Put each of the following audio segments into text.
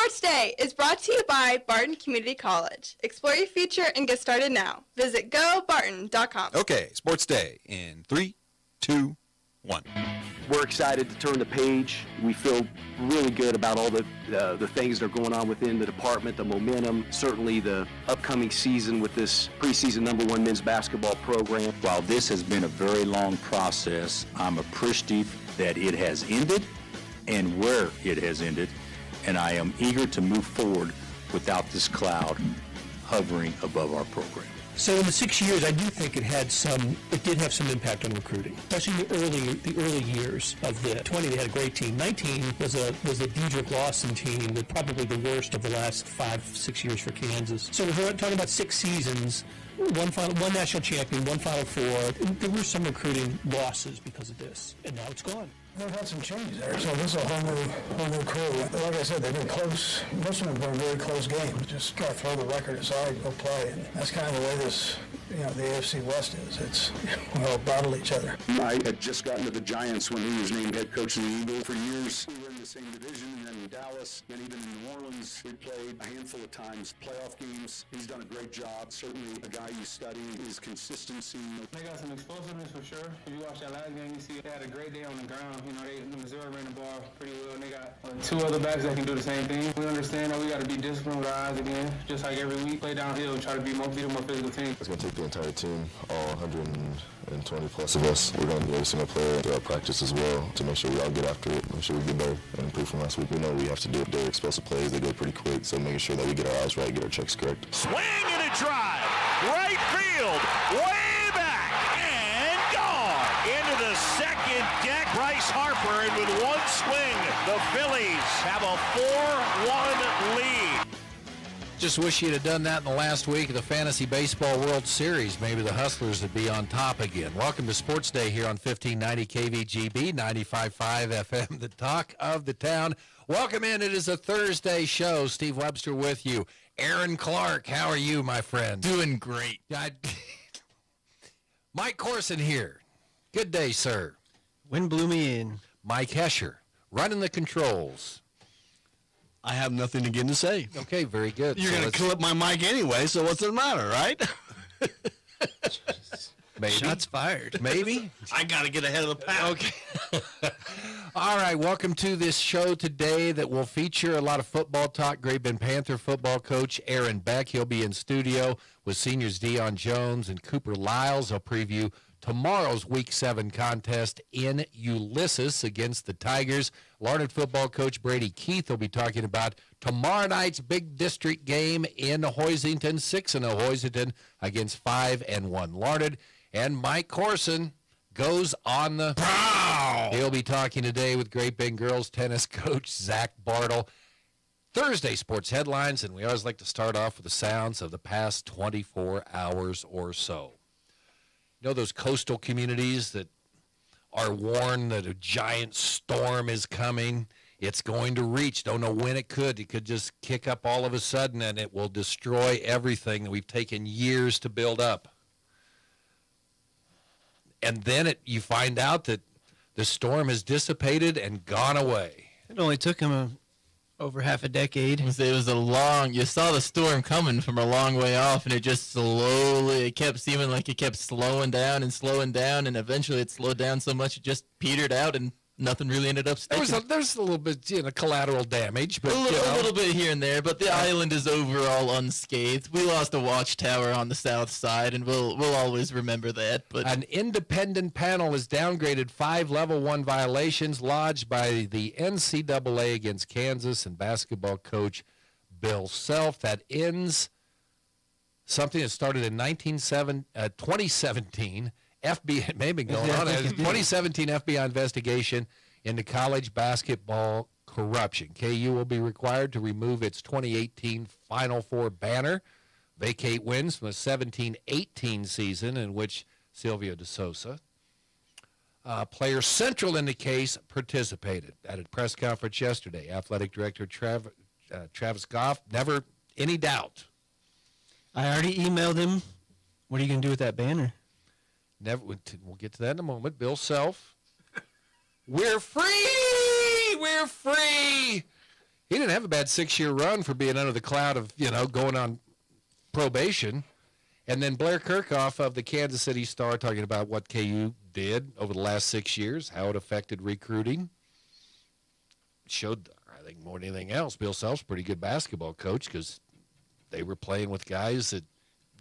Sports Day is brought to you by Barton Community College. Explore your future and get started now. Visit gobarton.com. Okay, Sports Day in 3, 2, 1. We're excited to turn the page. We feel really good about all the things that are going on within the department, the momentum, certainly the upcoming season with this preseason #1 men's basketball program. While this has been a very long process, I'm appreciative that it has ended and where it has ended, and I am eager to move forward without this cloud hovering above our program. So in the 6 years, I do think it did have some impact on recruiting, especially the early years of the 20. They had a great team. 19 was the Dedrick Lawson team, with probably the worst of the last 5-6 years for Kansas. So we're talking about 6 seasons, one national champion, one Final Four. There were some recruiting losses because of this, and now it's gone. They've had some change there, so this is a whole new crew. Like I said, they've been close. Most of them have been very close games. Just got to throw the record aside, go play, and that's kind of the way this, the AFC West is. It's we all battle each other. I had just gotten to the Giants when he was named head coach of the Eagles. For years, we were in the same division, and then in Dallas, and even in New Orleans, we played a handful of times, playoff games. He's done a great job. Certainly, a guy you study his consistency. They got some explosiveness for sure. If you watch that last game, you see they had a great day on the ground. Missouri ran the ball pretty well, and they got 2 other backs that can do the same thing. We understand that we got to be disciplined with our eyes again, just like every week. Play downhill and try to be a more physical team. It's going to take the entire team, all 120 plus of us. We're going to do every single player throughout practice as well to make sure we all get after it, make sure we get better and improve from last week. We know we have to do it. They're explosive plays. They go pretty quick, so making sure that we get our eyes right, get our checks correct. Swing and a drive. Right field. Way back. And gone. Into the second deck. Bryce Harper, and with one swing, the Phillies have a 4-1 lead. Just wish you'd have done that in the last week of the Fantasy Baseball World Series. Maybe the Hustlers would be on top again. Welcome to Sports Day here on 1590 KVGB, 95.5 FM, the talk of the town. Welcome in. It is a Thursday show. Steve Webster with you. Aaron Clark, how are you, my friend? Doing great. Mike Corson here. Good day, sir. Wind blew me in. Mike Hesher, running the controls. I have nothing again to say. Okay, very good. You're going to clip my mic anyway, so what's the matter, right? Maybe. Shots fired. Maybe. I got to get ahead of the pack. Okay. All right, welcome to this show today that will feature a lot of football talk. Great Bend Panther football coach Aaron Beck. He'll be in studio with seniors Deion Jones and Cooper Lyles. They'll preview tomorrow's Week 7 contest in Ulysses against the Tigers. Larned football coach Brady Keith will be talking about tomorrow night's big district game in Hoisington, 6-0 Hoisington against 5-1 Larned. And Mike Corson goes on the prowl. He'll be talking today with Great Bend girls tennis coach Zach Bartle. Thursday sports headlines, and we always like to start off with the sounds of the past 24 hours or so. You know those coastal communities that are warned that a giant storm is coming? It's going to reach. Don't know when it could. It could just kick up all of a sudden, and it will destroy everything that we've taken years to build up. And then you find out that the storm has dissipated and gone away. It only took him over half a decade. It was a long, you saw the storm coming from a long way off, and it just slowly, it kept seeming like it kept slowing down, and eventually it slowed down so much it just petered out, and nothing really ended up sticking. There's a little bit, collateral damage, but a little bit here and there. But the island is overall unscathed. We lost a watchtower on the south side, and we'll always remember that. But an independent panel has downgraded 5 Level 1 violations lodged by the NCAA against Kansas and basketball coach Bill Self. That ends something that started in 2017. FBI may be going on. 2017 FBI investigation into college basketball corruption. KU will be required to remove its 2018 Final Four banner, vacate wins from the 17-18 season in which Silvio De Sousa, player central in the case, participated. At a press conference yesterday, athletic director Travis Goff, never any doubt. I already emailed him. What are you going to do with that banner? We'll get to that in a moment. Bill Self. We're free! We're free! He didn't have a bad 6-year run for being under the cloud of, going on probation. And then Blair Kirchhoff of the Kansas City Star talking about what KU did over the last 6 years, how it affected recruiting. Showed, I think, more than anything else, Bill Self's a pretty good basketball coach because they were playing with guys that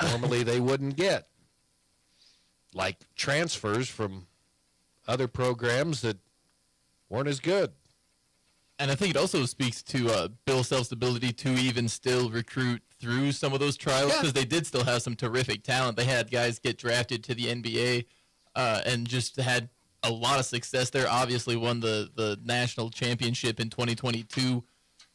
normally they wouldn't get, like transfers from other programs that weren't as good. And I think it also speaks to Bill Self's ability to even still recruit through some of those trials because they did still have some terrific talent. They had guys get drafted to the NBA and just had a lot of success there. Obviously won the national championship in 2022,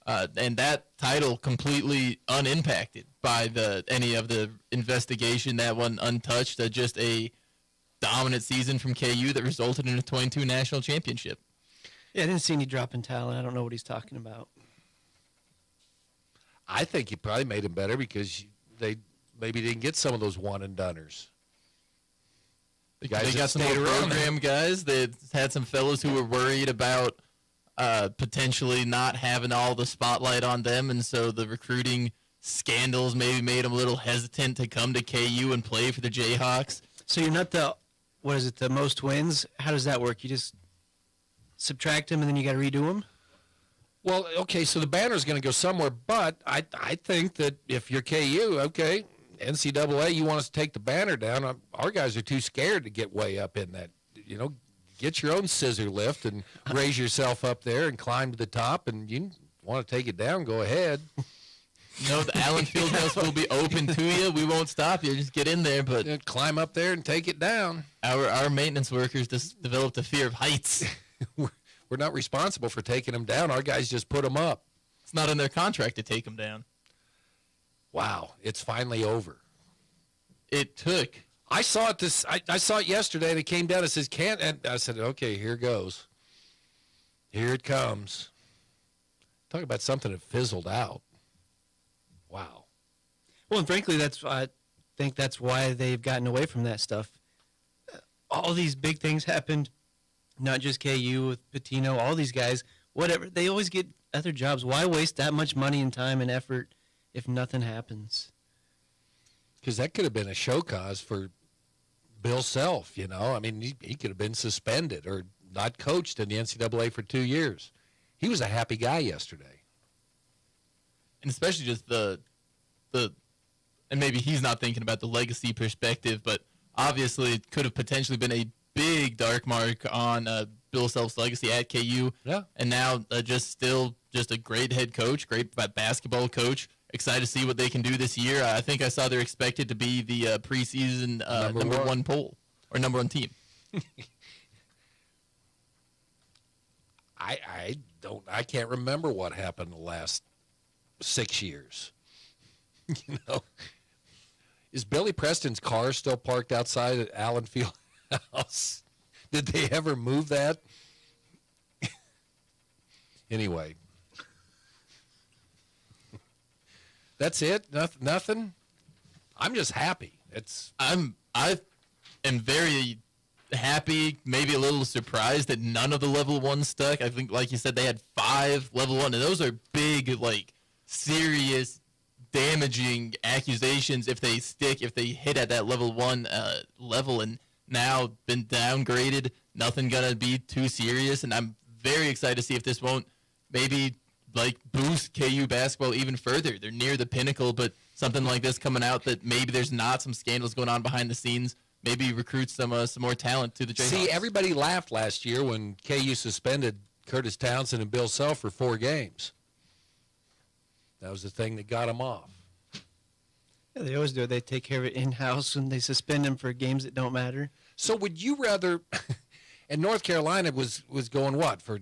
and that title completely unimpacted by any of the investigation. That one untouched. Just a dominant season from KU that resulted in a 22 national championship. Yeah, I didn't see any drop in talent. I don't know what he's talking about. I think he probably made him better because they maybe didn't get some of those one-and-doners. They got some more program guys. They had some fellows who were worried about potentially not having all the spotlight on them, and so the recruiting scandals maybe made them a little hesitant to come to KU and play for the Jayhawks. So you're not the most wins? How does that work? You just subtract them and then you got to redo them? Well, okay, so the banner's going to go somewhere, but I think that if you're KU, okay, NCAA, you want us to take the banner down. Our guys are too scared to get way up in that. Get your own scissor lift and raise yourself up there and climb to the top, and you want to take it down, go ahead. The Allen Fieldhouse will be open to you. We won't stop you. Just get in there, but climb up there and take it down. Our maintenance workers just developed a fear of heights. We're not responsible for taking them down. Our guys just put them up. It's not in their contract to take them down. Wow, it's finally over. It took. I saw it I saw it yesterday, and it came down. It says can't. And I said, okay, here goes. Here it comes. Talk about something that fizzled out. Wow. Well, and frankly, I think that's why they've gotten away from that stuff. All these big things happened. Not just KU with Pitino, all these guys, whatever. They always get other jobs. Why waste that much money and time and effort if nothing happens? Because that could have been a show cause for Bill Self, I mean, he could have been suspended or not coached in the NCAA for 2 years. He was a happy guy yesterday. And especially just the and maybe he's not thinking about the legacy perspective, but obviously it could have potentially been a big dark mark on Bill Self's legacy at KU. Yeah. And now just a great head coach, great basketball coach. Excited to see what they can do this year. I think I saw they're expected to be the preseason number one poll or number one team. I can't remember what happened the last 6 years. Is Billy Preston's car still parked outside at Allen Fieldhouse? Did they ever move that? Anyway. That's it? Nothing? I'm just happy. I am very happy, maybe a little surprised that none of the level 1 stuck. I think, like you said, they had 5 level 1, and those are big, serious, damaging accusations if they stick, if they hit at that level 1 level, and now been downgraded. Nothing gonna be too serious, and I'm very excited to see if this won't maybe boost KU basketball even further. They're near the pinnacle, but something like this coming out that maybe there's not some scandals going on behind the scenes, maybe recruit some more talent to the Jayhawks. See, everybody laughed last year when KU suspended Curtis Townsend and Bill Self for 4 games. That was the thing that got them off. Yeah, they always do it. They take care of it in-house, and they suspend them for games that don't matter. So would you rather – and North Carolina was going what? For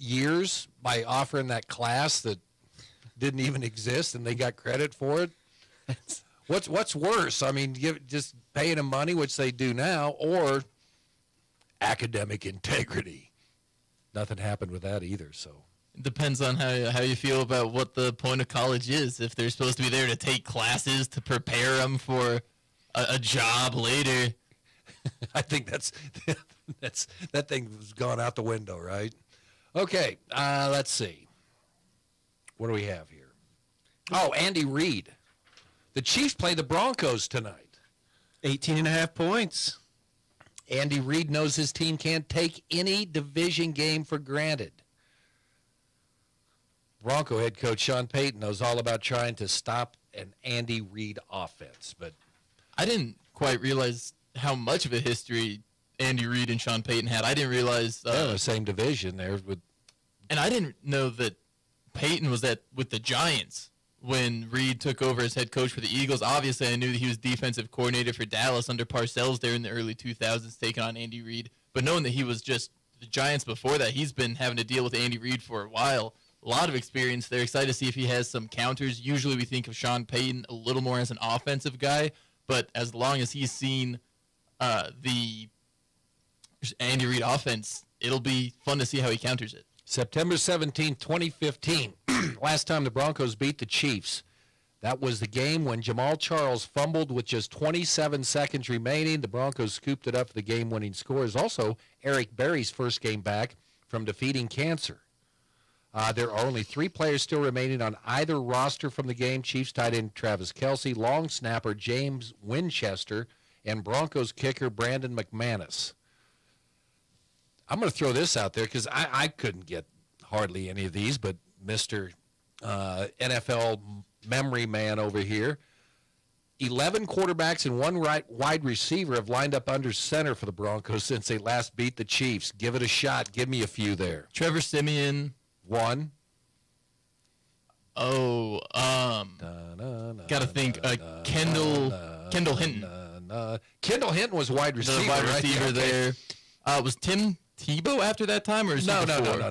years by offering that class that didn't even exist and they got credit for it? What's worse? I mean, just paying them money, which they do now, or academic integrity? Nothing happened with that either, so. It depends on how you feel about what the point of college is. If they're supposed to be there to take classes to prepare them for a job later. I think that thing's gone out the window, right? Okay, let's see. What do we have here? Oh, Andy Reid. The Chiefs play the Broncos tonight. 18.5 points. Andy Reid knows his team can't take any division game for granted. Bronco head coach Sean Payton knows all about trying to stop an Andy Reid offense. But I didn't quite realize how much of a history Andy Reid and Sean Payton had. I didn't realize they're in the same division there. And I didn't know that Payton was with the Giants when Reid took over as head coach for the Eagles. Obviously, I knew that he was defensive coordinator for Dallas under Parcells there in the early 2000s, taking on Andy Reid. But knowing that he was just the Giants before that, he's been having to deal with Andy Reid for a while. A lot of experience there. Excited to see if he has some counters. Usually we think of Sean Payton a little more as an offensive guy, but as long as he's seen the Andy Reid offense, it'll be fun to see how he counters it. September 17, 2015, last time the Broncos beat the Chiefs. That was the game when Jamal Charles fumbled with just 27 seconds remaining. The Broncos scooped it up for the game-winning score. It's also Eric Berry's first game back from defeating cancer. There are only 3 players still remaining on either roster from the game. Chiefs tight end Travis Kelce, long snapper James Winchester, and Broncos kicker Brandon McManus. I'm going to throw this out there because I couldn't get hardly any of these, but Mr. NFL memory man over here, 11 quarterbacks and 1 wide receiver have lined up under center for the Broncos since they last beat the Chiefs. Give it a shot. Give me a few there. Trevor Siemian. 1. Oh, got to think. Kendall Hinton. Kendall Hinton was wide receiver. The wide receiver right? there. Was Tim Tebow after that time, or is no.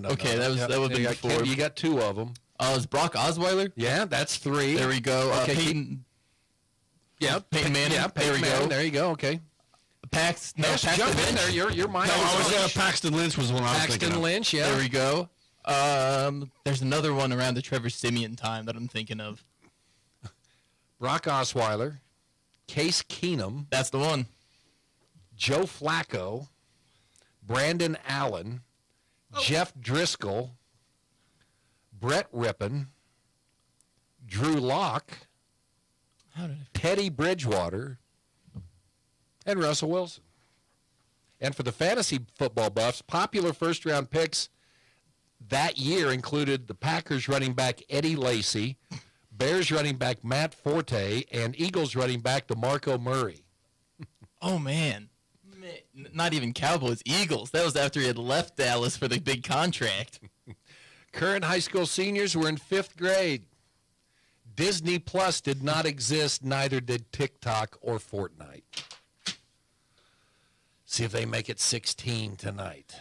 Okay, that would be before. You got 2 of them. Is Brock Osweiler? Yeah, that's 3. There we go. Okay, Peyton. Peyton Manning. Yeah, Peyton there we go. There you go. Okay. Paxton jump in there. You're mine. Paxton Lynch was the one I was thinking Paxton of. Lynch. Yeah. There we go. There's another one around the Trevor Siemian time that I'm thinking of. Brock Osweiler, Case Keenum. That's the one. Joe Flacco, Brandon Allen, Jeff Driscoll, Brett Rippon, Drew Lock, Teddy Bridgewater, and Russell Wilson. And for the fantasy football buffs, popular first-round picks that year included the Packers running back Eddie Lacy, Bears running back Matt Forte, and Eagles running back DeMarco Murray. Oh, man. Not even Cowboys, Eagles. That was after he had left Dallas for the big contract. Current high school seniors were in 5th grade. Disney Plus did not exist, neither did TikTok or Fortnite. See if they make it 16 tonight.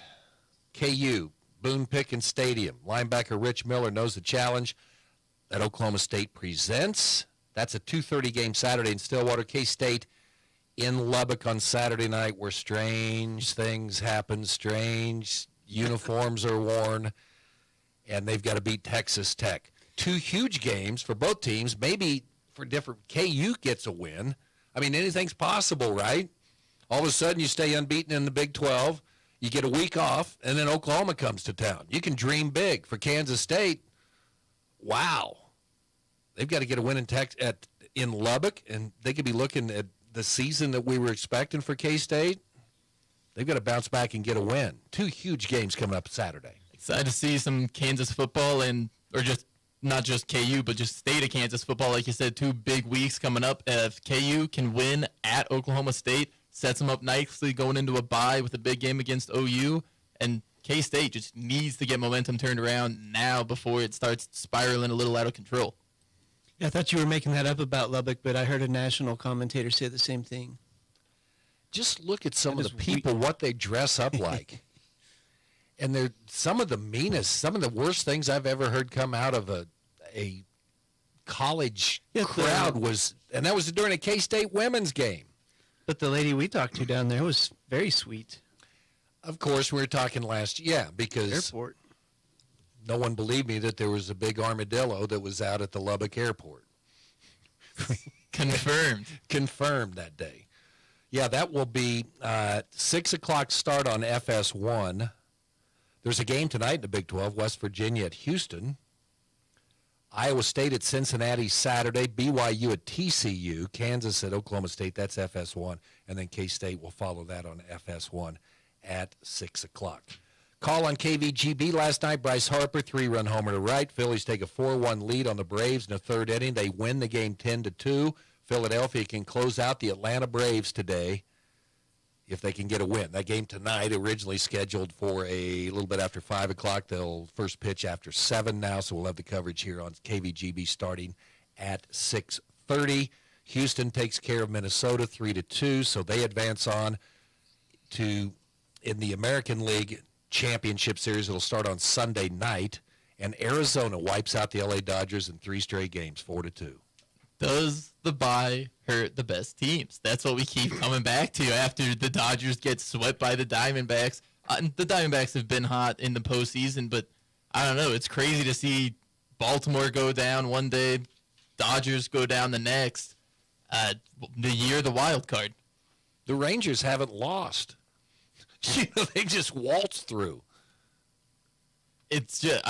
KU, Boone Pickens Stadium. Linebacker Rich Miller knows the challenge that Oklahoma State presents. That's a 2:30 game Saturday in Stillwater. K-State in Lubbock on Saturday night, where strange things happen, strange uniforms are worn, and they've got to beat Texas Tech. 2 huge games for both teams, maybe for different. KU gets a win. I mean, anything's possible, right? All of a sudden, you stay unbeaten in the Big 12, you get a week off, and then Oklahoma comes to town. You can dream big. For Kansas State, wow. They've got to get a win in Lubbock, and they could be looking at the season that we were expecting for K-State. They've got to bounce back and get a win. 2 huge games coming up Saturday. Excited to see some Kansas football, or just not just KU, but just state of Kansas football. Like you said, 2 big weeks coming up. If KU can win at Oklahoma State, sets them up nicely going into a bye with a big game against OU. And K-State just needs to get momentum turned around now before it starts spiraling a little out of control. Yeah, I thought you were making that up about Lubbock, but I heard a national commentator say the same thing. Just look at some of the people, what they dress up like. And they're some of the meanest, some of the worst things I've ever heard come out of a college crowd and that was during a K-State women's game. But the lady we talked to down there was very sweet. Of course, we were talking last, because airport. No one believed me that there was a big armadillo that was out at the Lubbock airport. Confirmed that day. Yeah, that will be 6 o'clock start on FS1. There's a game tonight in the Big 12, West Virginia at Houston. Iowa State at Cincinnati Saturday, BYU at TCU, Kansas at Oklahoma State, that's FS1, and then K-State will follow that on FS1 at 6 o'clock. Call on KVGB last night, Bryce Harper, 3-run homer to right. Phillies take a 4-1 lead on the Braves in the third inning. They win the game 10-2. Philadelphia can close out the Atlanta Braves today if they can get a win. That game tonight, originally scheduled for a little bit after 5 o'clock. They'll first pitch after 7 now, so we'll have the coverage here on KVGB starting at 6:30. Houston takes care of Minnesota 3-2, so they advance on to, in the American League Championship Series, it'll start on Sunday night, and Arizona wipes out the LA Dodgers in 3 straight games, 4-2. Does the bye hurt the best teams? That's what we keep coming back to after the Dodgers get swept by the Diamondbacks. The Diamondbacks have been hot in the postseason, but I don't know. It's crazy to see Baltimore go down one day, Dodgers go down the next. The year of the wild card. The Rangers haven't lost. You know, they just waltz through. It's just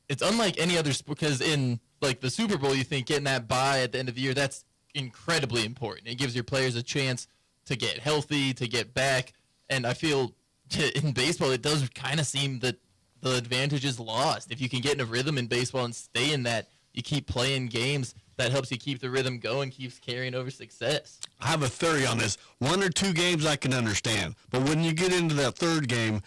it's unlike any other sport, because in like the Super Bowl, you think getting that bye at the end of the year, that's incredibly important. It gives your players a chance to get healthy, to get back, and I feel in baseball it does kind of seem that the advantage is lost. If you can get in a rhythm in baseball and stay in that, you keep playing games, that helps you keep the rhythm going, keeps carrying over success. I have a theory on this. 1 or 2 games I can understand, but when you get into that third game,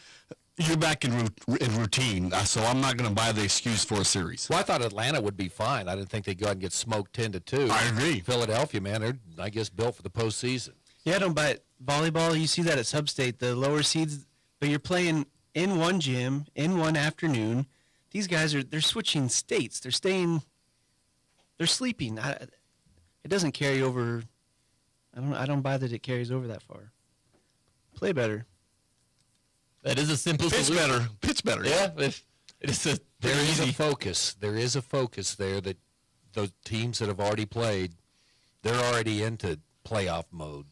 you're back in routine. So I'm not going to buy the excuse for a series. Well, I thought Atlanta would be fine. I didn't think they'd go out and get smoked 10-2. I agree. Philadelphia, man, they're, I guess, built for the postseason. Yeah, I don't buy it. Volleyball, you see that at Sub-State, the lower seeds, but you're playing in one gym, in one afternoon. These guys they're switching states. They're sleeping. It doesn't carry over. I don't buy that it carries over that far. Play better. That is a simple solution. Pitch better. Yeah, if it is There is a focus. There is a focus there that those teams that have already played, they're already into playoff mode.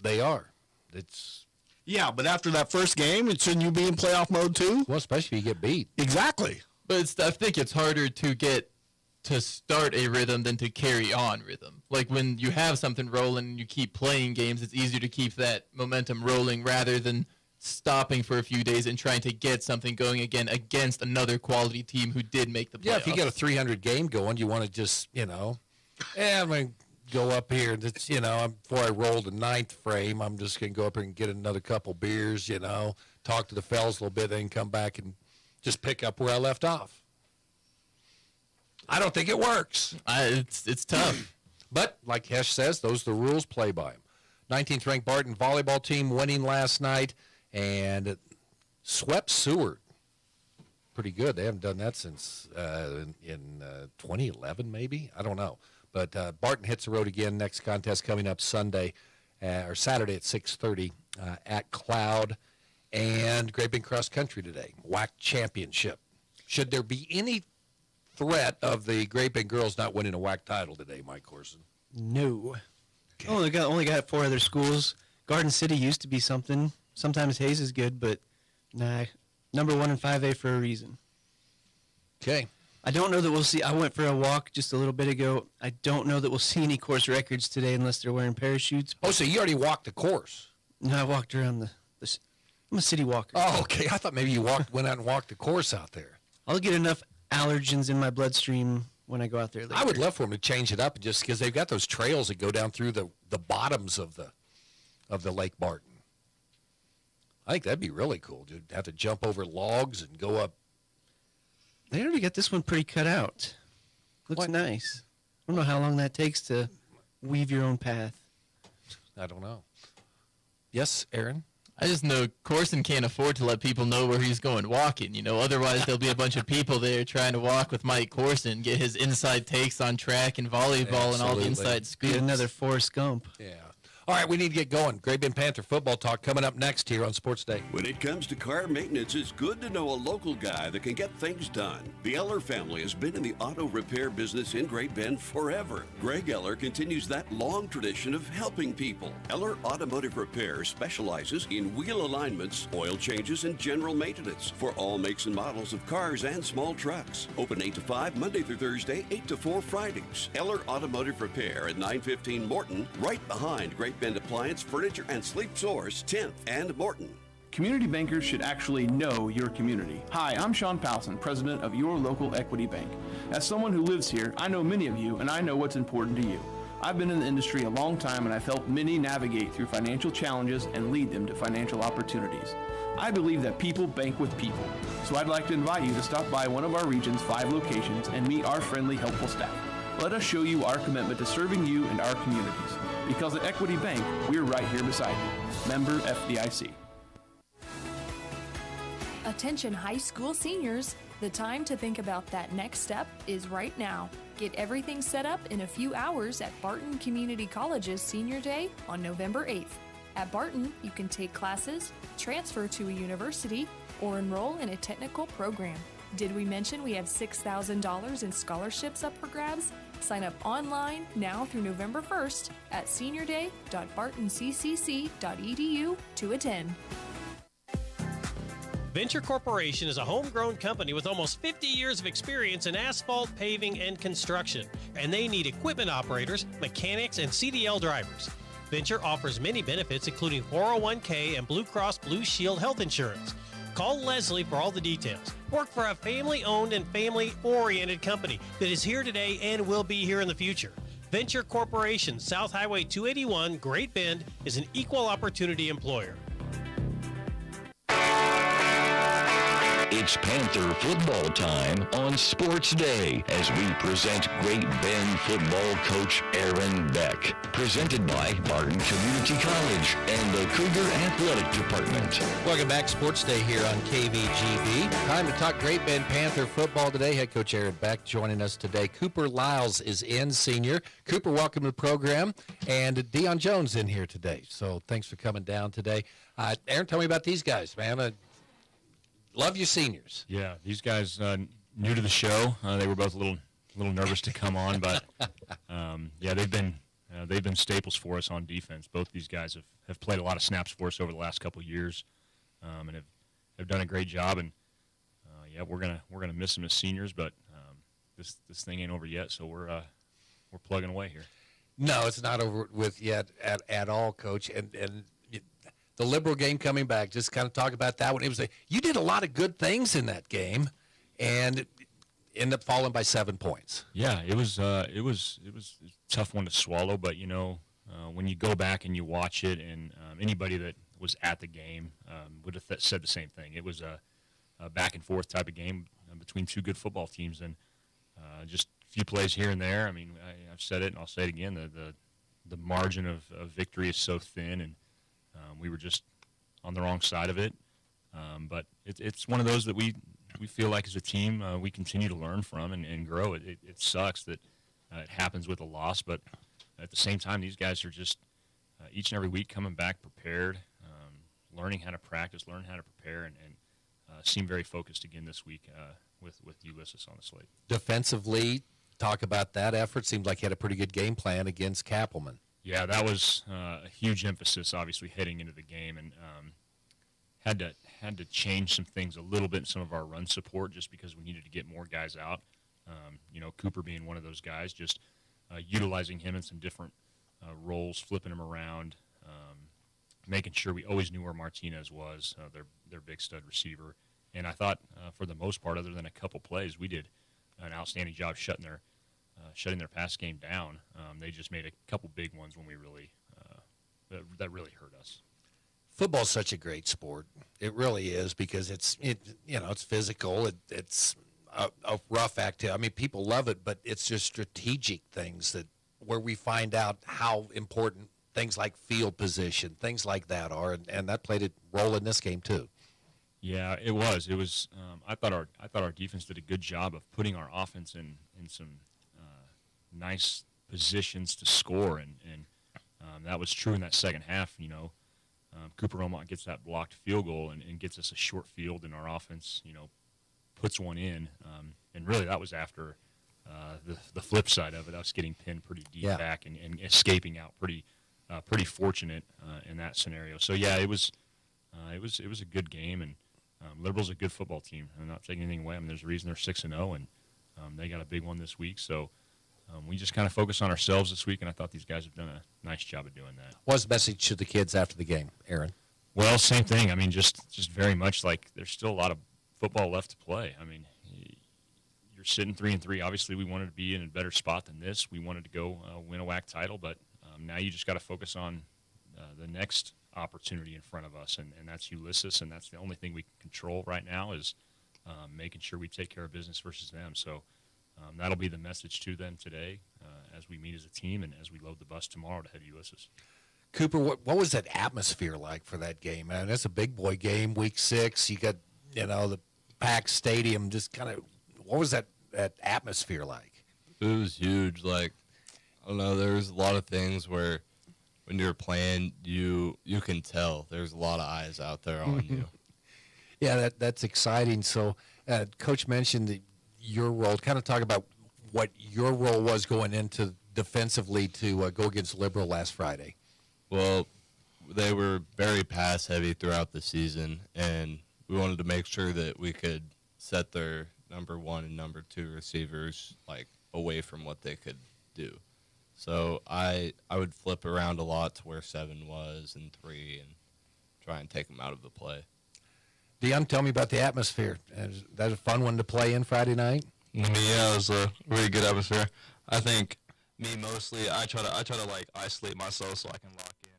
They are. Yeah, but after that first game, shouldn't you be in playoff mode too? Well, especially if you get beat. Exactly. But I think it's harder to get to start a rhythm than to carry on rhythm. Like when you have something rolling and you keep playing games, it's easier to keep that momentum rolling rather than stopping for a few days and trying to get something going again against another quality team who did make the playoffs. Yeah, if you get a 300 game going, you want to just, I'm going to go up here. And it's, before I roll the 9th frame, I'm just going to go up here and get another couple beers, talk to the fellas a little bit, then come back and just pick up where I left off. I don't think it works. It's tough. But, like Hesh says, those are the rules, play by them. 19th ranked Barton volleyball team winning last night and swept Seward. Pretty good. They haven't done that since in 2011, maybe? I don't know. But Barton hits the road again. Next contest coming up Saturday at 6:30 at Cloud. And Great Bend Cross Country today, WAC Championship. Should there be any threat of the Great Bend girls not winning a WAC title today, Mike Corson? No. Okay. Only got 4 other schools. Garden City used to be something. Sometimes Hayes is good, but nah. Number 1 in 5A for a reason. Okay. I don't know that we'll see. I went for a walk just a little bit ago. I don't know that we'll see any course records today unless they're wearing parachutes. Oh, so you already walked the course? No, I walked around the I'm a city walker. Oh, okay. I thought maybe you went out and walked the course out there. I'll get enough allergens in my bloodstream when I go out there later. I would love for them to change it up just because they've got those trails that go down through the bottoms of the Lake Barton. I think that'd be really cool. You'd have to jump over logs and go up. They already got this one pretty cut out. Looks nice. I don't know how long that takes to weave your own path. I don't know. Yes, Aaron? I just know Corson can't afford to let people know where he's going walking. Otherwise there'll be a bunch of people there trying to walk with Mike Corson, get his inside takes on track and volleyball and all the inside scoops. Get another Forrest Gump. Yeah. All right, we need to get going. Great Bend Panther football talk coming up next here on Sports Day. When it comes to car maintenance, it's good to know a local guy that can get things done. The Eller family has been in the auto repair business in Great Bend forever. Greg Eller continues that long tradition of helping people. Eller Automotive Repair specializes in wheel alignments, oil changes, and general maintenance for all makes and models of cars and small trucks. Open 8 to 5 Monday through Thursday, 8 to 4 Fridays. Eller Automotive Repair at 915 Morton, right behind Great Bend Appliance, Furniture, and Sleep Source, 10th and Morton. Community bankers should actually know your community. Hi, I'm Sean Powelson, president of Your Local Equity Bank. As someone who lives here, I know many of you, and I know what's important to you. I've been in the industry a long time, and I've helped many navigate through financial challenges and lead them to financial opportunities. I believe that people bank with people, so I'd like to invite you to stop by one of our region's 5 locations and meet our friendly, helpful staff. Let us show you our commitment to serving you and our communities. Because at Equity Bank, we're right here beside you. Member FDIC. Attention high school seniors, the time to think about that next step is right now. Get everything set up in a few hours at Barton Community College's Senior Day on November 8th. At Barton, you can take classes, transfer to a university, or enroll in a technical program. Did we mention we have $6,000 in scholarships up for grabs? Sign up online now through November 1st at seniorday.bartoncccc.edu to attend. Venture Corporation is a homegrown company with almost 50 years of experience in asphalt, paving, and construction, and they need equipment operators, mechanics, and CDL drivers. Venture offers many benefits, including 401k and Blue Cross Blue Shield health insurance. Call Leslie for all the details. Work for a family-owned and family-oriented company that is here today and will be here in the future. Venture Corporation, South Highway 281, Great Bend, is an equal opportunity employer. It's Panther football time on Sports Day as we present Great Bend football coach Aaron Beck. Presented by Barton Community College and the Cougar Athletic Department. Welcome back, Sports Day here on KVGB. Time to talk Great Bend Panther football today. Head coach Aaron Beck joining us today. Cooper Lyles is in, senior. Cooper, welcome to the program. And Deion Jones in here today. So thanks for coming down today. Aaron, tell me about these guys, man. Love your seniors. Yeah, these guys new to the show. They were both a little nervous to come on, but yeah, they've been staples for us on defense. Both these guys have played a lot of snaps for us over the last couple of years, and have done a great job. And yeah, we're gonna miss them as seniors, but this thing ain't over yet. So we're plugging away here. No, it's not over with yet at all, Coach. And the Liberal game coming back, just kind of talk about that one. You did a lot of good things in that game, and ended up falling by 7 points. Yeah, it was a tough one to swallow, but when you go back and you watch it, and anybody that was at the game would have said the same thing. It was a back and forth type of game between two good football teams, and just a few plays here and there. I mean, I've said it and I'll say it again. The margin of victory is so thin, and we were just on the wrong side of it. But it's one of those that we feel like as a team we continue to learn from and grow. It sucks that it happens with a loss, but at the same time, these guys are just each and every week coming back prepared, learning how to practice, learning how to prepare, and seem very focused again this week with Ulysses on the slate. Defensively, talk about that effort. Seemed like he had a pretty good game plan against Kappelman. Yeah, that was a huge emphasis, obviously, heading into the game, and had to change some things a little bit in some of our run support just because we needed to get more guys out. Cooper being one of those guys, just utilizing him in some different roles, flipping him around, making sure we always knew where Martinez was, their big stud receiver. And I thought, for the most part, other than a couple plays, we did an outstanding job shutting their pass game down. They just made a couple big ones when we really that really hurt us. Football's such a great sport. It really is, because it's physical. It's a rough activity. I mean, people love it, but it's just strategic things where we find out how important things like field position, things like that are, and that played a role in this game too. Yeah, it was. It was. I thought our defense did a good job of putting our offense in some nice positions to score, and That was true in that second half. Cooper Romont gets that blocked field goal and gets us a short field, and our offense, puts one in. And really, that was after the flip side of it, us getting pinned pretty deep back and escaping out pretty fortunate in that scenario. So yeah, it was a good game, and Liberal's a good football team. I'm not taking anything away. I mean, there's a reason they're 6-0, and they got a big one this week. So we just kind of focus on ourselves this week, and I thought these guys have done a nice job of doing that. What's the message to the kids after the game, Aaron? Well, same thing. I mean, just very much like there's still a lot of football left to play. I mean, you're sitting 3-3. Obviously, we wanted to be in a better spot than this. We wanted to go win a WAC title, but now you just got to focus on the next opportunity in front of us, and that's Ulysses, and that's the only thing we can control right now is making sure we take care of business versus them. So that'll be the message to them today as we meet as a team and as we load the bus tomorrow to head to Ulysses. Cooper, what was that atmosphere like for that game? Man, that's a big boy game, week 6. You got, the packed stadium. Just kind of, what was that atmosphere like? It was huge. Like, I don't know, there's a lot of things where when you're playing, you can tell there's a lot of eyes out there on you. Yeah, that's exciting. So, Coach mentioned your role. Kind of talk about what your role was going into defensively to go against Liberal last Friday. Well, they were very pass heavy throughout the season, and we wanted to make sure that we could set their number 1 and number 2 receivers away from what they could do. So I would flip around a lot to where 7 was and 3 and try and take them out of the play. Dion, tell me about the atmosphere. Is that a fun one to play in Friday night? Yeah, it was a really good atmosphere. I think me mostly, I try to isolate myself so I can lock in.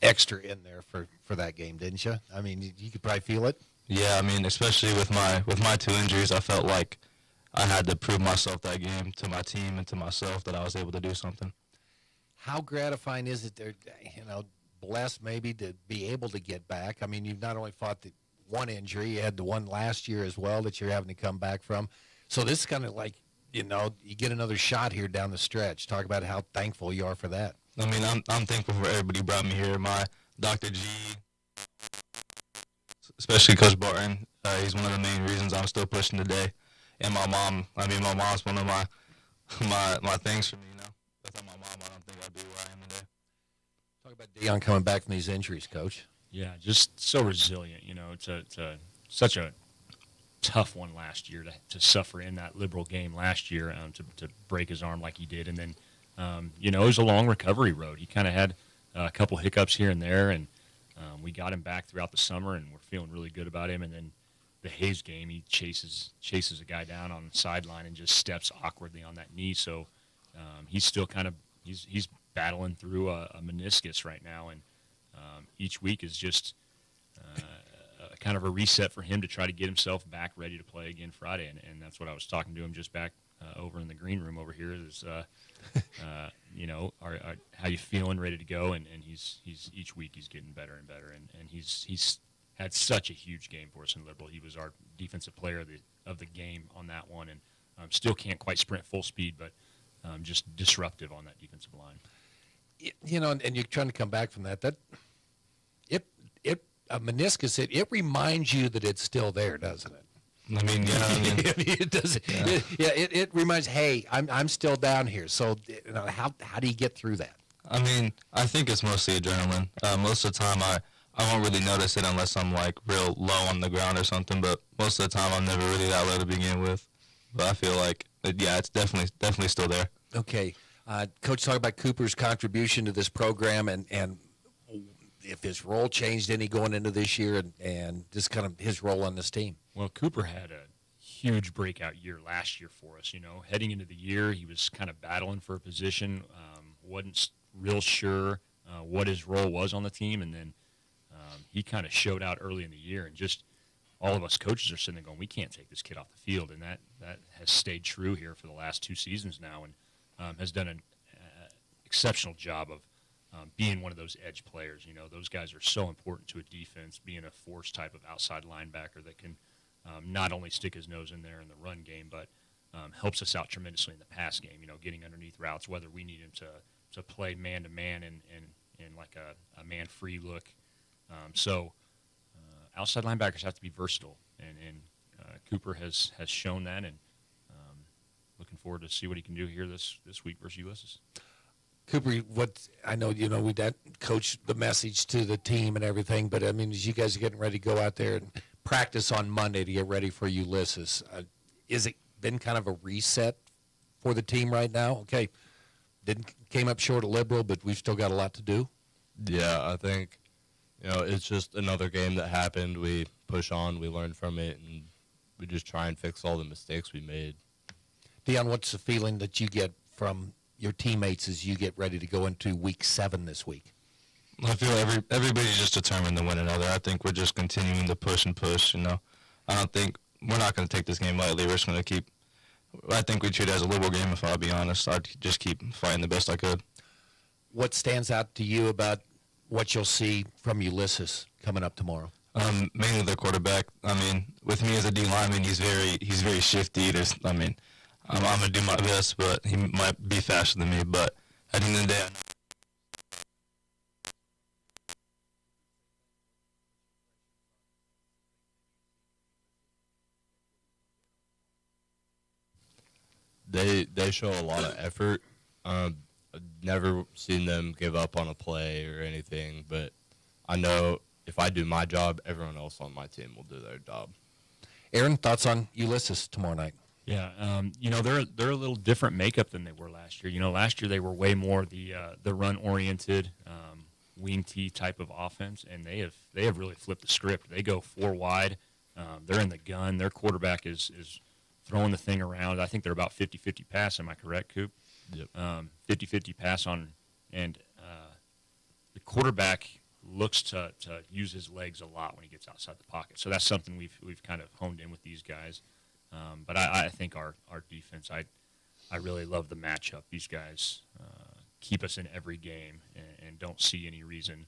Extra in there for that game, didn't you? I mean, you could probably feel it. Yeah, I mean, especially with my 2 injuries, I felt like I had to prove myself that game to my team and to myself that I was able to do something. How gratifying is it there, blessed maybe to be able to get back? I mean, you've not only fought the one injury, you had the one last year as well that you're having to come back from. So this is kind of like, you get another shot here down the stretch. Talk about how thankful you are for that. I mean, I'm thankful for everybody who brought me here. My Dr. G, especially Coach Barton, he's one of the main reasons I'm still pushing today. And my mom, my mom's one of my things for me, Without my mom, I don't think I'd be where I am today. Talk about Dion coming back from these injuries, Coach. Yeah, just so resilient, It's such a tough one last year to suffer in that Liberal game last year to break his arm like he did. And then, it was a long recovery road. He kind of had a couple hiccups here and there, and we got him back throughout the summer, and we're feeling really good about him. And then the Hayes game, he chases a guy down on the sideline and just steps awkwardly on that knee. So he's still kind of he's battling through a meniscus right now, and each week is just kind of a reset for him to try to get himself back ready to play again Friday. And that's what I was talking to him just back over in the green room over here is, how you feeling, ready to go? And he's each week he's getting better and better. And he's had such a huge game for us in Liberal. He was our defensive player of the game on that one, and still can't quite sprint full speed, but just disruptive on that defensive line. And you're trying to come back from that. A meniscus, it reminds you that it's still there, doesn't it? I mean, yeah. It does. Yeah. It reminds. Hey, I'm still down here. So, how do you get through that? I mean, I think it's mostly adrenaline. Most of the time, I won't really notice it unless I'm real low on the ground or something. But most of the time, I'm never really that low to begin with. But I feel like, it's definitely still there. Okay, Coach, talk about Cooper's contribution to this program and if his role changed any going into this year and just kind of his role on this team. Well, Cooper had a huge breakout year last year for us. Heading into the year, he was kind of battling for a position, wasn't real sure what his role was on the team, and then he kind of showed out early in the year, and just all of us coaches are sitting there going, we can't take this kid off the field, and that has stayed true here for the last 2 seasons now, and has done an exceptional job of being one of those edge players. You know, those guys are so important to a defense, being a force type of outside linebacker that can not only stick his nose in there in the run game, but helps us out tremendously in the pass game, you know, getting underneath routes, whether we need him to play man-to-man and like a man-free look. So outside linebackers have to be versatile, and Cooper has shown that, and looking forward to see what he can do here this week versus Ulysses. Cooper, what I know, you know, we that coach the message to the team and everything, but I mean, as you guys are getting ready to go out there and practice on Monday to get ready for Ulysses, is it been kind of a reset for the team right now? Okay, came up short of Liberal, but we've still got a lot to do. Yeah, I think, you know, it's just another game that happened. We push on, we learn from it, and we just try and fix all the mistakes we made. Dion, what's the feeling that you get from your teammates as you get ready to go into week 7 this week? I feel everybody's just determined to win another. I think we're just continuing to push and push, you know. I don't think we're not going to take this game lightly. We're just going to keep – I think we treat it as a Liberal game, if I'll be honest. I'd just keep fighting the best I could. What stands out to you about what you'll see from Ulysses coming up tomorrow? Mainly the quarterback. I mean, with me as a D lineman, he's very shifty. I'm going to do my best, but he might be faster than me. But at the end of the day, They show a lot of effort. I've never seen them give up on a play or anything, but I know if I do my job, everyone else on my team will do their job. Aaron, thoughts on Ulysses tomorrow night? Yeah, you know, they're a little different makeup than they were last year. You know, last year they were way more the run-oriented wing T type of offense, and they have really flipped the script. They go 4 wide. They're in the gun. Their quarterback is throwing the thing around. I think they're about 50-50 pass. Am I correct, Coop? Yep. 50-50 pass on, and the quarterback looks to use his legs a lot when he gets outside the pocket. So that's something we've kind of honed in with these guys. But I think our defense, I really love the matchup. These guys keep us in every game and don't see any reason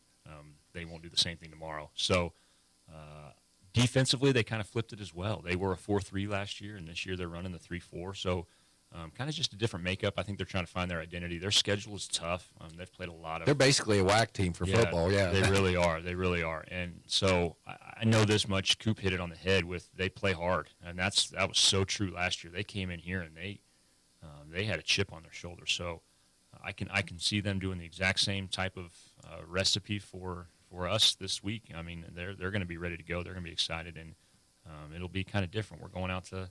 they won't do the same thing tomorrow. So defensively, they kind of flipped it as well. They were a 4-3 last year, and this year they're running the 3-4. So kind of just a different makeup. I think they're trying to find their identity. Their schedule is tough. They've played a lot of. They're basically a whack team for football. Yeah, they really are. They really are. And so I know this much. Coop hit it on the head with they play hard, and that was so true last year. They came in here and they had a chip on their shoulder. So I can see them doing the exact same type of recipe for us this week. I mean, they're going to be ready to go. They're going to be excited, and it'll be kind of different. We're going out to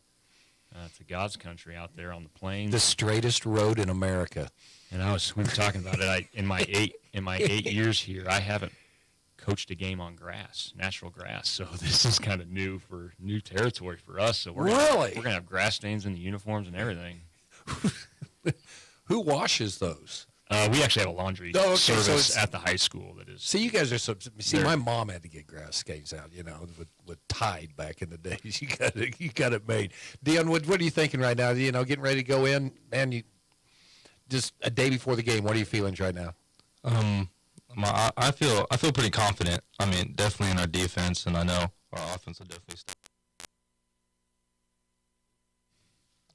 God's country out there on the plains. The straightest road in America. And we were talking about it. In my 8 years here, I haven't coached a game on grass, natural grass. So this is kind of new territory for us. So we're gonna have grass stains in the uniforms and everything. Who washes those? We actually have a laundry service at the high school that is. See, you guys are my mom had to get grass stains out, you know, with Tide back in the days. You got it made. Dion, what are you thinking right now? You know, getting ready to go in, man. You just a day before the game. What are your feelings right now? I feel pretty confident. I mean, definitely in our defense, and I know our offense will definitely start.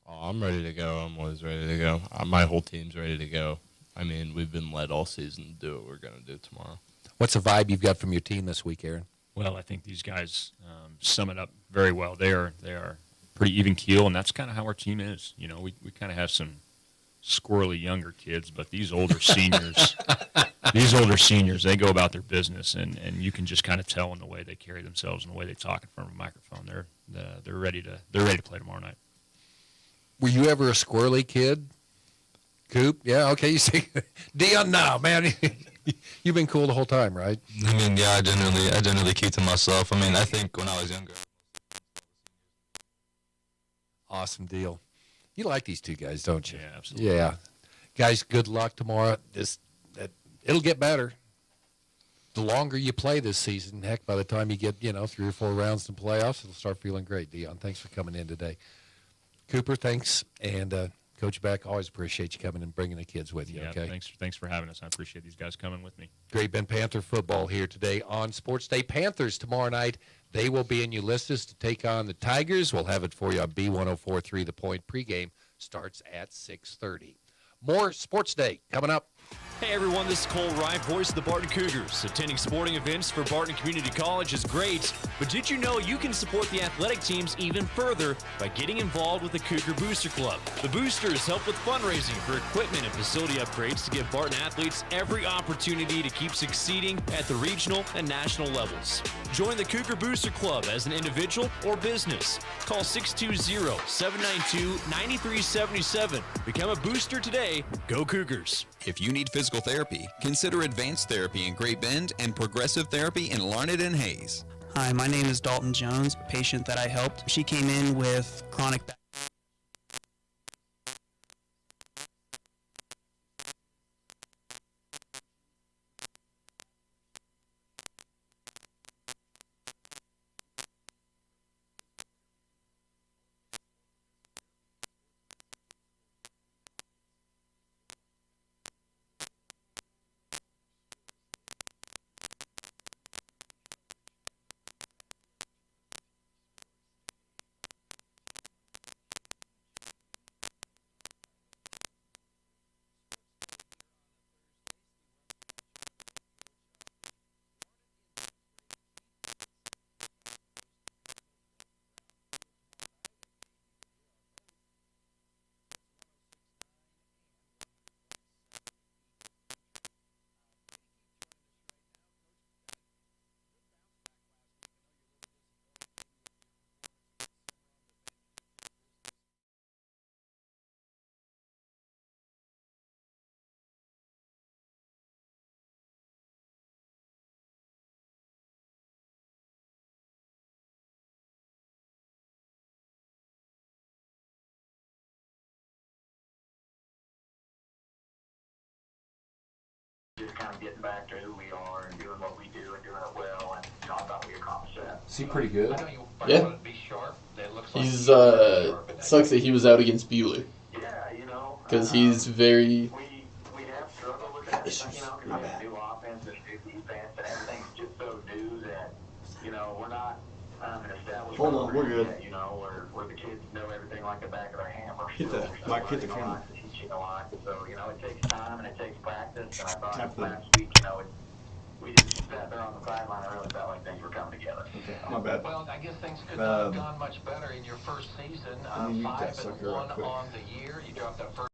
Oh, I'm ready to go. I'm always ready to go. My whole team's ready to go. I mean, we've been led all season to do what we're going to do tomorrow. What's the vibe you've got from your team this week, Aaron? Well, I think these guys sum it up very well. They are pretty even keel, and that's kind of how our team is. You know, we kind of have some squirrely younger kids, but these older seniors, they go about their business, and you can just kind of tell in the way they carry themselves and the way they talk in front of a microphone. They're ready to play tomorrow night. Were you ever a squirrely kid? Coop? Yeah, okay. You see, Dion, no, man. You've been cool the whole time, right? I mean, yeah, I generally keep to myself. I mean, I think when I was younger. Awesome deal. You like these two guys, don't you? Yeah, absolutely. Yeah. Guys, good luck tomorrow. It'll get better. The longer you play this season, heck, by the time you get, 3 or 4 rounds in playoffs, it'll start feeling great. Dion, thanks for coming in today. Cooper, thanks. And Coach Beck, always appreciate you coming and bringing the kids with you. Yeah, Okay. thanks for having us. I appreciate these guys coming with me. Great Bend Panther football here today on Sports Day. Panthers tomorrow night. They will be in Ulysses to take on the Tigers. We'll have it for you on B1043. The Point pregame starts at 6:30. More Sports Day coming up. Hey everyone, this is Cole Wright, voice of the Barton Cougars. Attending sporting events for Barton Community College is great, but did you know you can support the athletic teams even further by getting involved with the Cougar Booster Club? The Boosters help with fundraising for equipment and facility upgrades to give Barton athletes every opportunity to keep succeeding at the regional and national levels. Join the Cougar Booster Club as an individual or business. Call 620-792-9377. Become a booster today. Go Cougars. If you need physical therapy, consider Advanced Therapy in Great Bend and Progressive Therapy in Larned and Hayes. Hi, my name is Dalton Jones, a patient that I helped. She came in with chronic back. Just kind of getting back to who we are and doing what we do and doing it well, and I thought we accomplished that. Is he pretty good? Yeah. He's sucks that he was out against Bueller. Yeah, because he's very. We have struggled with that, because we have a new offense and new defense, and everything's just so new that, we're not an established. Hold on, we're good. Yet, where the kids know everything like the back of their hand. Hit the camera. Teaching a lot, so it takes time and it takes practice. And I thought last week, we just sat there on the sideline. I really felt like things were coming together. Okay, my bad. Well, I guess things could not have gone much better in your first season. 5-1 on the year. You dropped that first.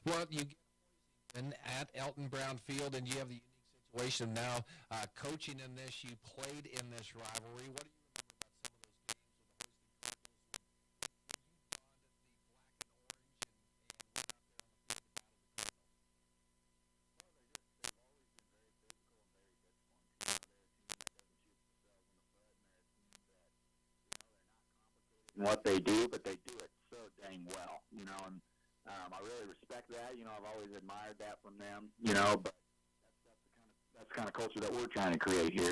Well, you get and at Elton Brown Field, and you have the unique situation now coaching in this. You played in this rivalry. What do you what they do, but they do it so dang well, and I really respect that. I've always admired that from them, but that's the kind of culture that we're trying to create here,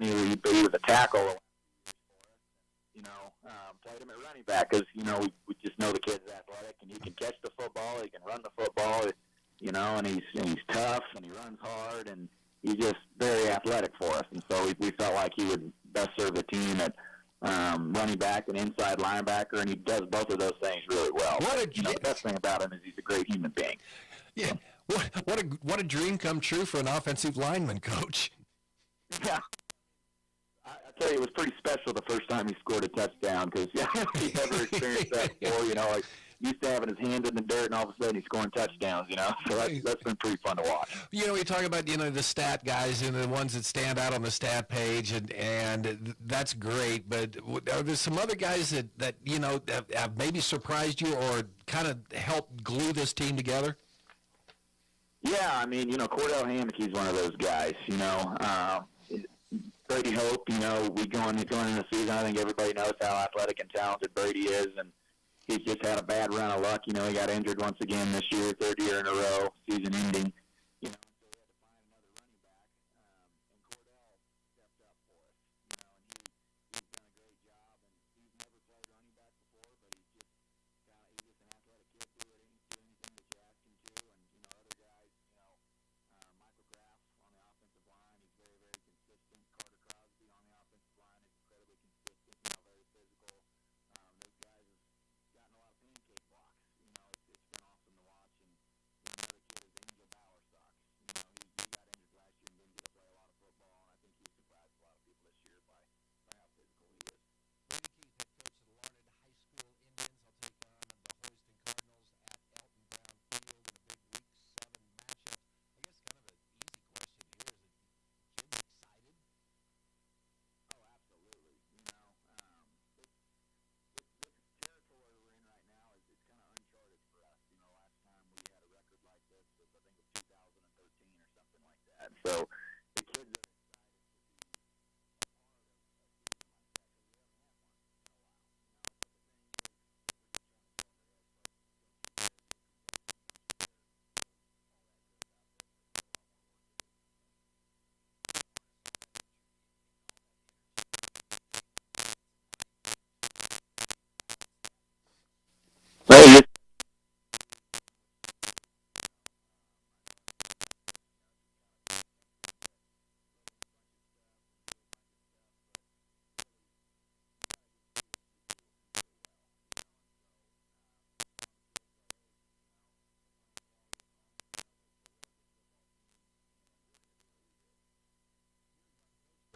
He was a tackle, played him at running back because, we just know the kid's athletic and he can catch the football, he can run the football, and he's tough and he runs hard and he's just very athletic for us. And so we felt like he would best serve the team at running back and inside linebacker, and he does both of those things really well. The best thing about him is he's a great human being. Yeah. What a dream come true for an offensive lineman, Coach. Yeah. I tell you, it was pretty special the first time he scored a touchdown because he never experienced that before. Like used to having his hands in the dirt, and all of a sudden he's scoring touchdowns. So that's been pretty fun to watch. We talk about the stat guys and the ones that stand out on the stat page, and that's great. But are there some other guys that have maybe surprised you or kind of helped glue this team together? Yeah, I mean, Cordell Hammockey's one of those guys. Brady Hope, we going into the season, I think everybody knows how athletic and talented Brady is, and he's just had a bad run of luck. He got injured once again this year, third year in a row, season ending. So we had to find another running back, and Cordell stepped up for us. And he's done a great job, and he's never played running back before, but he's just an athletic kid, do anything that you ask him to, and other guys, Michael Graff on the offensive line, he's very, very consistent. Carter Crosby on the offensive line is incredibly consistent, very physical. Those guys have gotten a lot of pancake blocks. It's been awesome to watch. And another kid is Angel Bowersox.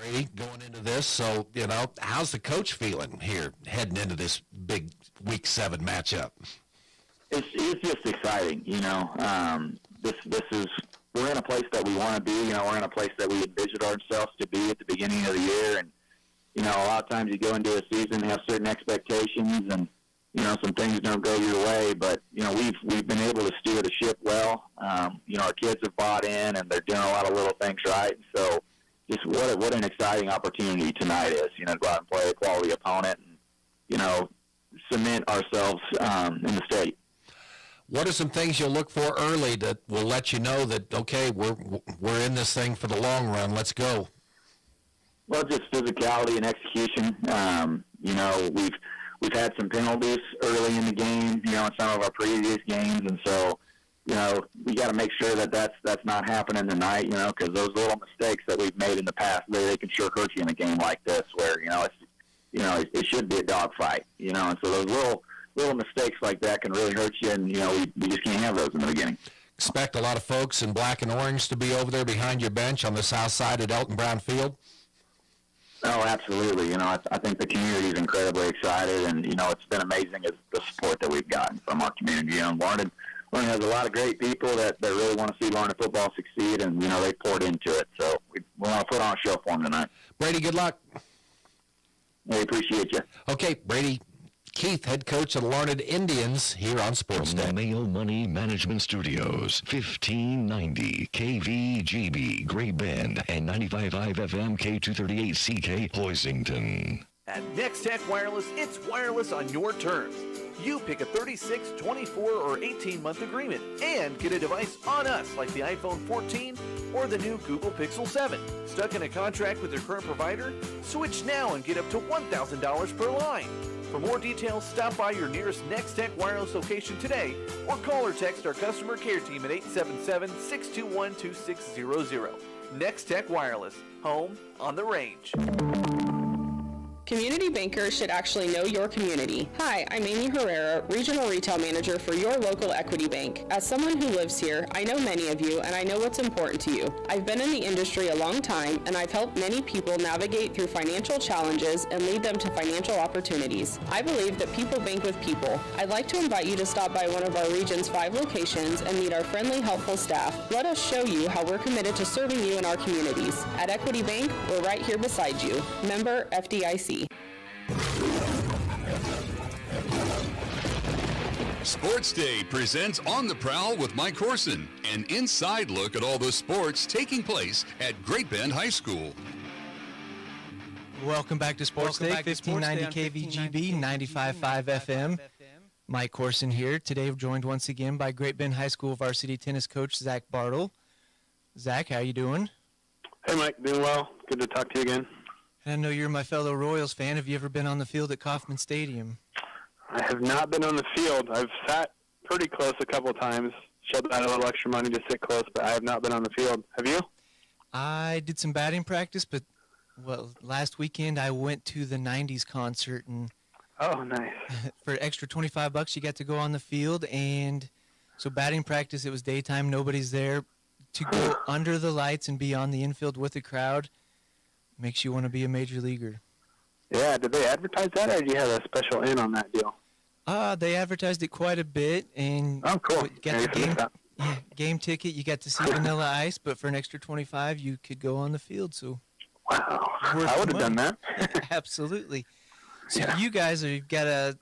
Brady, going into this, so, how's the coach feeling here heading into this big Week 7 matchup? It's just exciting, we're in a place that we want to be, we're in a place that we envisioned ourselves to be at the beginning of the year, and, a lot of times you go into a season, have certain expectations, and, some things don't go your way, but, we've been able to steer the ship well. Our kids have bought in, and they're doing a lot of little things right, so just what an exciting opportunity tonight is, to go out and play a quality opponent and, cement ourselves in the state. What are some things you'll look for early that will let you know that, okay, we're in this thing for the long run, let's go? Well, just physicality and execution. We've had some penalties early in the game, in some of our previous games, and so, we got to make sure that that's not happening tonight, because those little mistakes that we've made in the past, they can sure hurt you in a game like this, where it should be a dogfight, and so those little mistakes like that can really hurt you, and we just can't have those in the beginning. Expect a lot of folks in black and orange to be over there behind your bench on the south side at Elton Brown Field. Oh, absolutely. I think the community is incredibly excited, and it's been amazing the support that we've gotten from our community. Larned has a lot of great people that really want to see Larned football succeed, and they poured into it. So we want to put on a show for them tonight. Brady, good luck. We appreciate you. Okay, Brady Keith, head coach of the Larned Indians, here on Sports Day. From the Mail Money Management Studios, 1590 KVGB, Great Bend, and 95.5 FM K238CK, Hoisington. At Next Tech Wireless, it's wireless on your terms. You pick a 36, 24, or 18-month agreement and get a device on us like the iPhone 14 or the new Google Pixel 7. Stuck in a contract with your current provider? Switch now and get up to $1,000 per line. For more details, stop by your nearest Next Tech Wireless location today or call or text our customer care team at 877-621-2600. Next Tech Wireless, home on the range. Community bankers should actually know your community. Hi, I'm Amy Herrera, Regional Retail Manager for your local Equity Bank. As someone who lives here, I know many of you and I know what's important to you. I've been in the industry a long time and I've helped many people navigate through financial challenges and lead them to financial opportunities. I believe that people bank with people. I'd like to invite you to stop by one of our region's 5 locations and meet our friendly, helpful staff. Let us show you how we're committed to serving you in our communities. At Equity Bank, we're right here beside you. Member FDIC. Sports Day presents On the Prowl with Mike Corson, an inside look at all the sports taking place at Great Bend High School. Welcome back to Sports Day, 1590 KVGB, 95.5 FM. Mike Corson here. Today we're joined once again by Great Bend High School varsity tennis coach Zach Bartle. Zach, how you doing? Hey, Mike. Doing well. Good to talk to you again. I know you're my fellow Royals fan. Have you ever been on the field at Kauffman Stadium? I have not been on the field. I've sat pretty close a couple of times. Shelled out a little extra money to sit close, but I have not been on the field. Have you? I did some batting practice, but last weekend I went to the 90s concert, and oh, nice. For extra $25, you got to go on the field, and so batting practice, it was daytime, nobody's there. To go under the lights and be on the infield with the crowd makes you want to be a major leaguer. Yeah, did they advertise that, or do you have a special in on that deal? They advertised it quite a bit, and cool. You got the game ticket. You got to see Vanilla Ice, but for an extra $25, you could go on the field. So, wow, I would have done that. Absolutely. So you guys have got a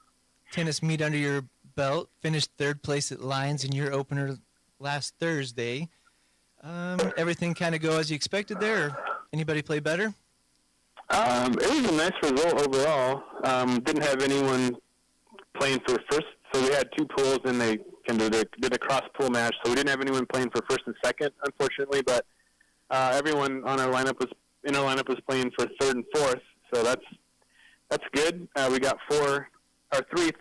tennis meet under your belt. Finished third place at Lions in your opener last Thursday. Everything kind of go as you expected there. Or anybody play better? It was a nice result overall. Didn't have anyone playing for first, so we had 2 pools, and they did a cross pool match, so we didn't have anyone playing for first and second, unfortunately. But everyone on our lineup was playing for third and fourth, so that's good. We got 3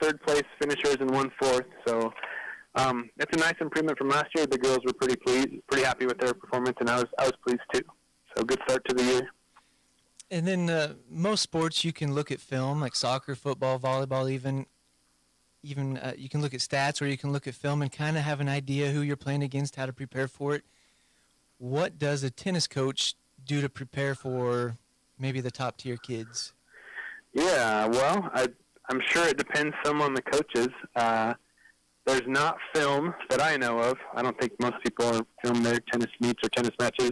third place finishers and 1 fourth, so it's a nice improvement from last year. The girls were pretty happy with their performance, and I was pleased too. So good start to the year. And then most sports you can look at film, like soccer, football, volleyball, even you can look at stats, or you can look at film and kind of have an idea who you're playing against, how to prepare for it. What does a tennis coach do to prepare for maybe the top tier kids? Yeah, well, I'm sure it depends some on the coaches. There's not film that I know of. I don't think most people film their tennis meets or tennis matches.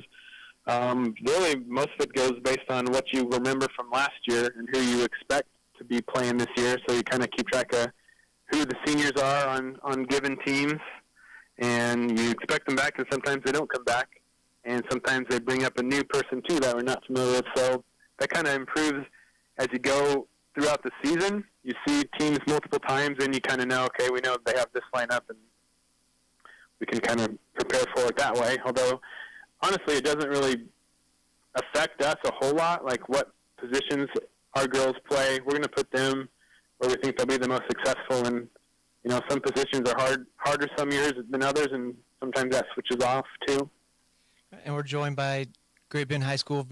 Really, most of it goes based on what you remember from last year and who you expect to be playing this year. So you kind of keep track of who the seniors are on given teams, and you expect them back, and sometimes they don't come back, and sometimes they bring up a new person too that we're not familiar with. So that kind of improves as you go throughout the season. You see teams multiple times, and you kind of know, okay, we know they have this lineup, and we can kind of prepare for it that way. Although, honestly, it doesn't really affect us a whole lot, like what positions our girls play. We're going to put them where we think they'll be the most successful, and some positions are harder some years than others, and sometimes that switches off too. And we're joined by Great Bend High School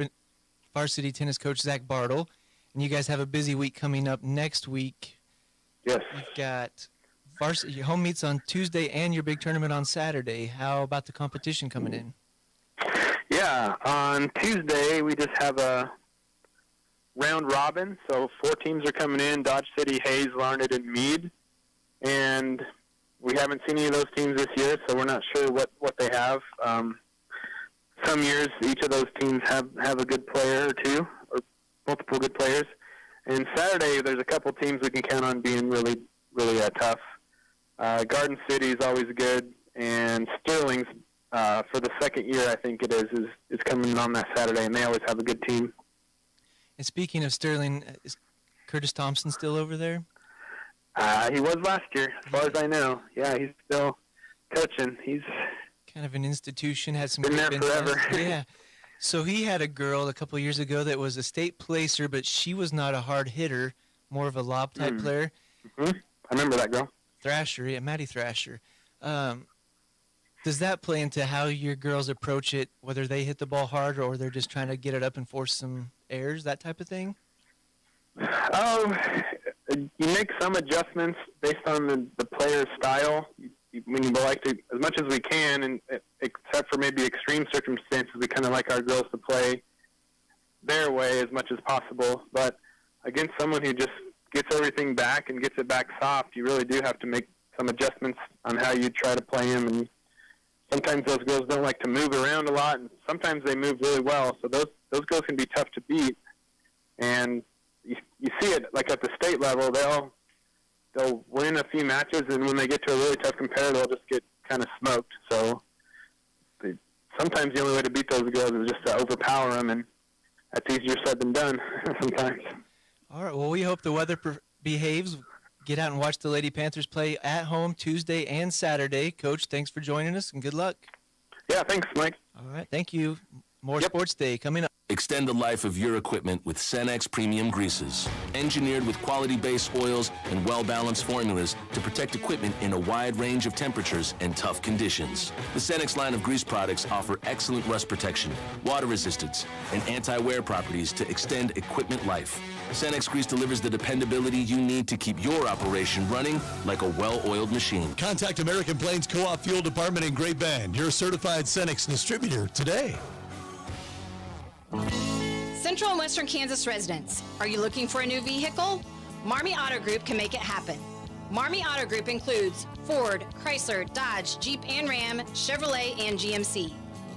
varsity tennis coach Zach Bartle. And you guys have a busy week coming up next week. Yes. You've got varsity home meets on Tuesday and your big tournament on Saturday. How about the competition coming in? Yeah, on Tuesday we just have a round robin. So 4 teams are coming in: Dodge City, Hayes, Larned, and Meade. And we haven't seen any of those teams this year, so we're not sure what they have. Some years each of those teams have a good player or two, or multiple good players. And Saturday, there's a couple teams we can count on being really, really tough. Garden City is always good, and Sterling's, for the second year, I think it is coming on that Saturday, and they always have a good team. And speaking of Sterling, is Curtis Thompson still over there? He was last year, as far as I know. Yeah, he's still coaching. He's kind of an institution, has some been there forever. Yeah. So he had a girl a couple of years ago that was a state placer, but she was not a hard hitter, more of a lob type player. Mm-hmm. I remember that girl. Thrasher, yeah, Maddie Thrasher. Does that play into how your girls approach it, whether they hit the ball hard or they're just trying to get it up and force some errors, that type of thing? You make some adjustments based on the player's style. We like to, as much as we can, and except for maybe extreme circumstances, we kind of like our girls to play their way as much as possible. But against someone who just gets everything back and gets it back soft, you really do have to make some adjustments on how you try to play them. And sometimes those girls don't like to move around a lot, and sometimes they move really well. So those girls can be tough to beat. And you see it like at the state level, they'll win a few matches, and when they get to a really tough competitor, they'll just get kind of smoked. So sometimes the only way to beat those girls is just to overpower them, and that's easier said than done sometimes. All right, well, we hope the weather behaves. Get out and watch the Lady Panthers play at home Tuesday and Saturday. Coach, thanks for joining us, and good luck. Yeah, thanks, Mike. All right, thank you. More Sports Day coming up. Extend the life of your equipment with Cenex Premium Greases. Engineered with quality base oils and well-balanced formulas to protect equipment in a wide range of temperatures and tough conditions. The Cenex line of grease products offer excellent rust protection, water resistance, and anti-wear properties to extend equipment life. Cenex Grease delivers the dependability you need to keep your operation running like a well-oiled machine. Contact American Plains Co-op Fuel Department in Great Bend, your certified Cenex distributor today. Central and Western Kansas residents, are you looking for a new vehicle? Marmy Auto Group can make it happen. Marmy Auto Group includes Ford, Chrysler, Dodge, Jeep and Ram, Chevrolet, and GMC.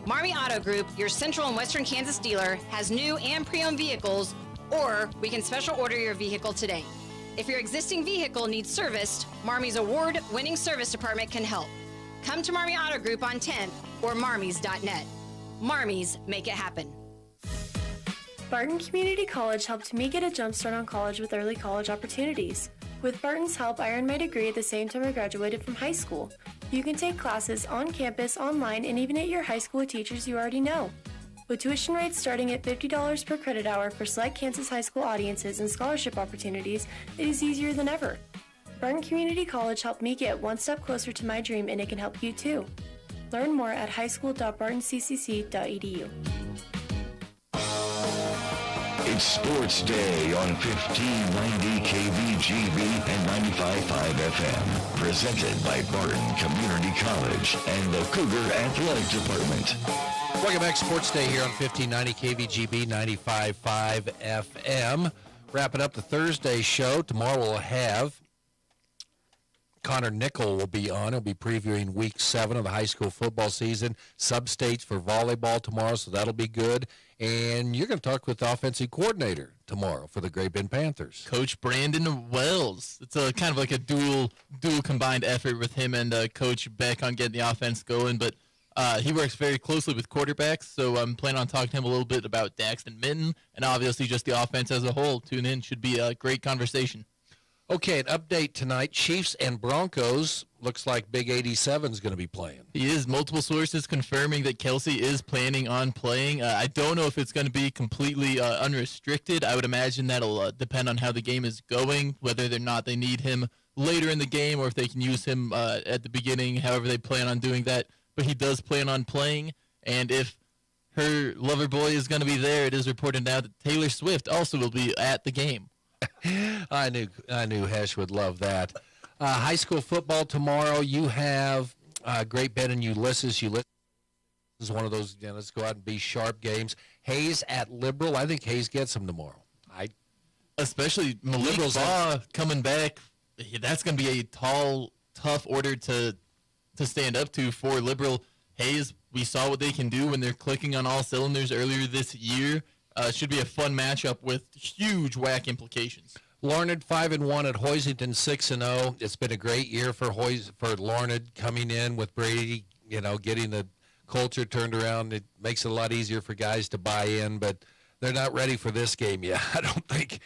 Marmy Auto Group, your Central and Western Kansas dealer, has new and pre-owned vehicles, or we can special order your vehicle today. If your existing vehicle needs serviced, Marmy's award-winning service department can help. Come to Marmy Auto Group on 10th or marmys.net. Marmys, make it happen. Barton Community College helped me get a jump start on college with early college opportunities. With Barton's help, I earned my degree at the same time I graduated from high school. You can take classes on campus, online, and even at your high school with teachers you already know. With tuition rates starting at $50 per credit hour for select Kansas high school audiences and scholarship opportunities, it is easier than ever. Barton Community College helped me get one step closer to my dream, and it can help you too. Learn more at highschool.bartonccc.edu. It's Sports Day on 1590 KVGB and 95.5 FM. Presented by Barton Community College and the Cougar Athletic Department. Welcome back, Sports Day here on 1590 KVGB 95.5 FM. Wrapping up the Thursday show. Tomorrow we'll have Connor Nickel will be on. He'll be previewing Week 7 of the high school football season. Sub-states for volleyball tomorrow, so that'll be good. And you're going to talk with the offensive coordinator tomorrow for the Great Bend Panthers. Coach Brandon Wells. It's a kind of like a dual combined effort with him and Coach Beck on getting the offense going, but he works very closely with quarterbacks, so I'm planning on talking to him a little bit about Daxton Minton and obviously just the offense as a whole. Tune in. Should be a great conversation. Okay, an update tonight. Chiefs and Broncos. Looks like Big 87 is going to be playing. He is. Multiple sources confirming that Kelsey is planning on playing. I don't know if it's going to be completely unrestricted. I would imagine that'll depend on how the game is going, whether or not they need him later in the game or if they can use him at the beginning, however they plan on doing that. But he does plan on playing, and if her lover boy is going to be there, it is reported now that Taylor Swift also will be at the game. I knew Hesh would love that. High school football tomorrow. You have Great Bend and Ulysses. Ulysses is one of those, let's go out and be sharp games. Hayes at Liberal. I think Hayes gets them tomorrow. Especially Malik Baugh coming back. That's going to be a tall, tough order to stand up to for Liberal. Hayes, we saw what they can do when they're clicking on all cylinders earlier this year. Should be a fun matchup with huge WAC implications. Larned 5-1 at Hoisington 6-0. It's been a great year for Larned coming in with Brady, getting the culture turned around. It makes it a lot easier for guys to buy in, but they're not ready for this game yet. I don't think.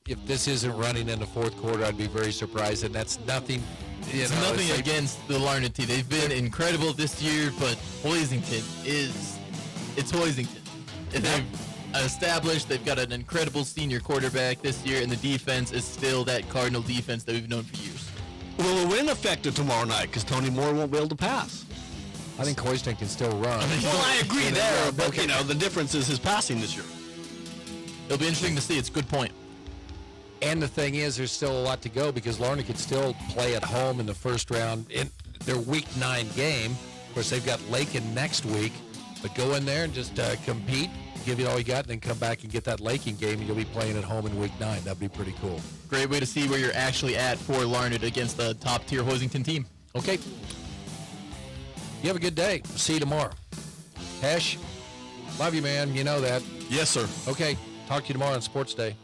If this isn't running in the fourth quarter, I'd be very surprised, and that's nothing. It's nothing against the Larned team. They've been incredible this year, but Hoisington it's Hoisington. They've established they've got an incredible senior quarterback this year, and the defense is still that Cardinal defense that we've known for years. Will a win affect it tomorrow night? Because Tony Moore won't be able to pass. I think Hoisington can still run. Well, I agree there, but the difference is his passing this year. It'll be interesting to see. It's a good point. And the thing is, there's still a lot to go because Larned could still play at home in the first round in their Week 9 game. Of course, they've got Lakin next week, but go in there and just compete, give it all you got, and then come back and get that Lakin game, and you'll be playing at home in Week 9. That'd be pretty cool. Great way to see where you're actually at for Larned against the top-tier Hoisington team. Okay. You have a good day. See you tomorrow. Hesh, love you, man. You know that. Yes, sir. Okay. Talk to you tomorrow on Sports Day.